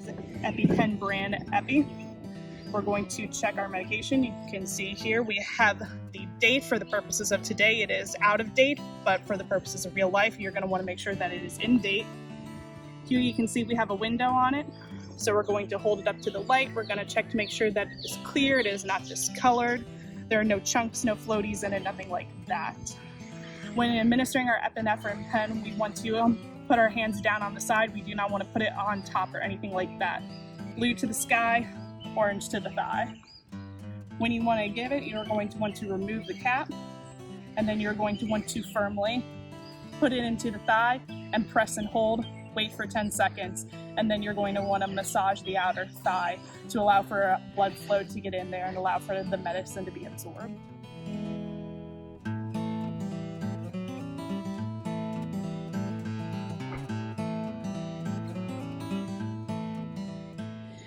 is EpiPen brand Epi. We're going to check our medication. You can see here we have the date. For the purposes of today, it is out of date, but for the purposes of real life, you're going to want to make sure that it is in date. Here you can see we have a window on it. So we're going to hold it up to the light. We're going to check to make sure that it is clear, it is not discolored. There are no chunks, no floaties in it, nothing like that. When administering our epinephrine pen, we want to put our hands down on the side. We do not want to put it on top or anything like that. Blue to the sky, orange to the thigh. When you want to give it, you're going to want to remove the cap, and then you're going to want to firmly put it into the thigh and press and hold. Wait for 10 seconds, and then you're going to want to massage the outer thigh to allow for blood flow to get in there and allow for the medicine to be absorbed.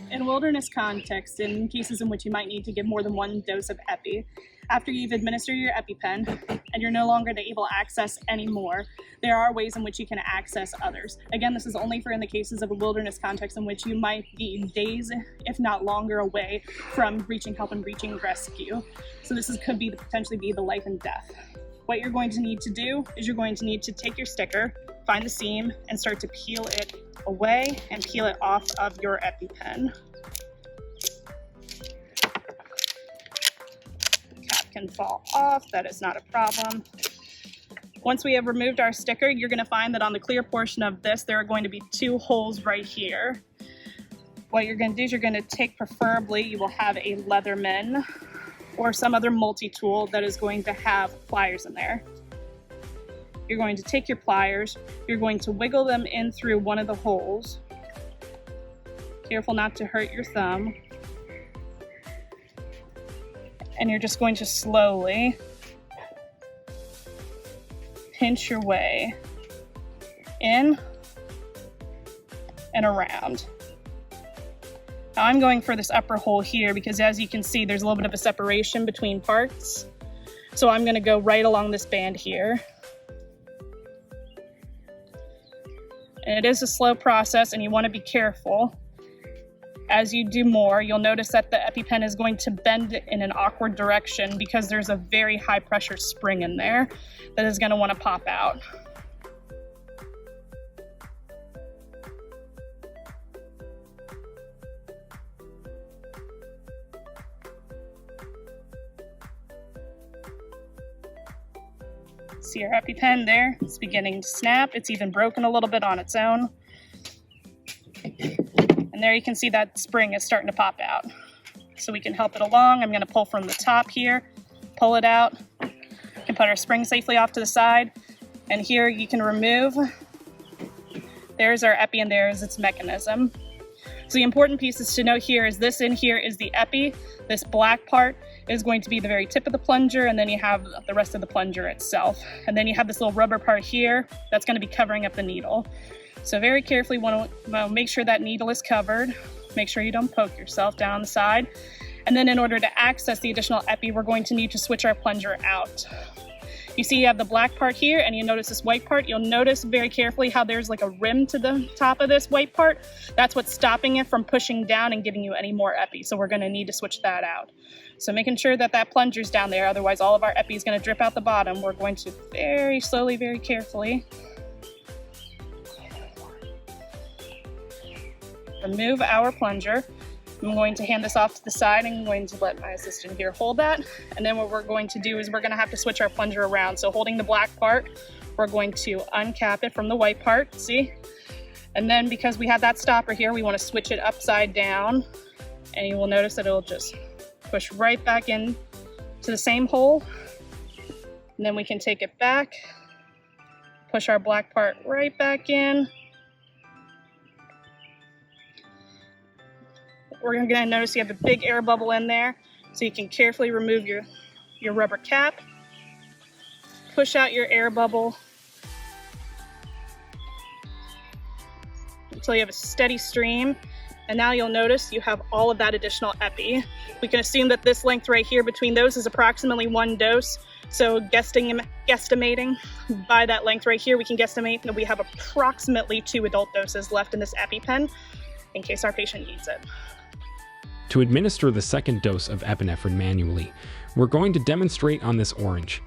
In wilderness context, in cases in which you might need to give more than one dose of Epi, after you've administered your EpiPen and you're no longer able to access any more, there are ways in which you can access others. Again, this is only for in the cases of a wilderness context in which you might be days, if not longer, away from reaching help and reaching rescue. So this could potentially be the life and death. What you're going to need to do is you're going to need to take your sticker, find the seam, and start to peel it away and peel it off of your EpiPen. Can fall off, that is not a problem. Once we have removed our sticker, you're going to find that on the clear portion of this, there are going to be two holes right here. What you're going to do is you're going to take, preferably, you will have a Leatherman or some other multi-tool that is going to have pliers in there. You're going to take your pliers, you're going to wiggle them in through one of the holes. Careful not to hurt your thumb. And you're just going to slowly pinch your way in and around. Now I'm going for this upper hole here because, as you can see, there's a little bit of a separation between parts. So I'm going to go right along this band here. And it is a slow process, and you want to be careful. As you do more, you'll notice that the EpiPen is going to bend in an awkward direction because there's a very high pressure spring in there that is going to want to pop out. See our EpiPen there? It's beginning to snap. It's even broken a little bit on its own. And there you can see that spring is starting to pop out. So we can help it along. I'm going to pull from the top here, pull it out. We can put our spring safely off to the side. And here you can remove. There's our Epi, and there's its mechanism. So the important pieces to note here is this in here is the Epi. This black part is going to be the very tip of the plunger, and then you have the rest of the plunger itself. And then you have this little rubber part here that's going to be covering up the needle. So very carefully want to make sure that needle is covered. Make sure you don't poke yourself down the side. And then in order to access the additional Epi, we're going to need to switch our plunger out. You see you have the black part here, and you notice this white part. You'll notice very carefully how there's like a rim to the top of this white part. That's what's stopping it from pushing down and giving you any more Epi. So we're going to need to switch that out. So making sure that that plunger's down there, otherwise all of our Epi is going to drip out the bottom. We're going to very slowly, very carefully remove our plunger. I'm going to hand this off to the side, and I'm going to let my assistant here hold that. And then what we're going to do is we're going to have to switch our plunger around. So holding the black part, we're going to uncap it from the white part, see? And then because we have that stopper here, we want to switch it upside down, and you will notice that it'll just push right back in to the same hole. And then we can take it back, push our black part right back in. We're going to notice you have a big air bubble in there, so you can carefully remove your rubber cap, push out your air bubble until you have a steady stream. And now you'll notice you have all of that additional Epi. We can assume that this length right here between those is approximately one dose. So guesstimating by that length right here, we can guesstimate that we have approximately 2 adult doses left in this EpiPen. in case our patient needs it. To administer the second dose of epinephrine manually, we're going to demonstrate on this orange.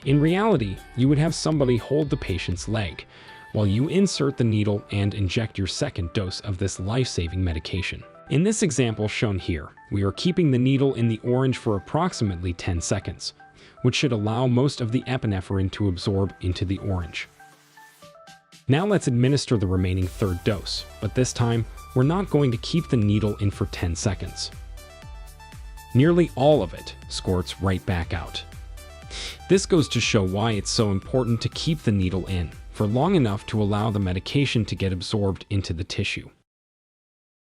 In reality, you would have somebody hold the patient's leg while you insert the needle and inject your second dose of this life-saving medication. In this example shown here, we are keeping the needle in the orange for approximately 10 seconds, which should allow most of the epinephrine to absorb into the orange. Now let's administer the remaining third dose, but this time, we're not going to keep the needle in for 10 seconds. Nearly all of it squirts right back out. This goes to show why it's so important to keep the needle in for long enough to allow the medication to get absorbed into the tissue.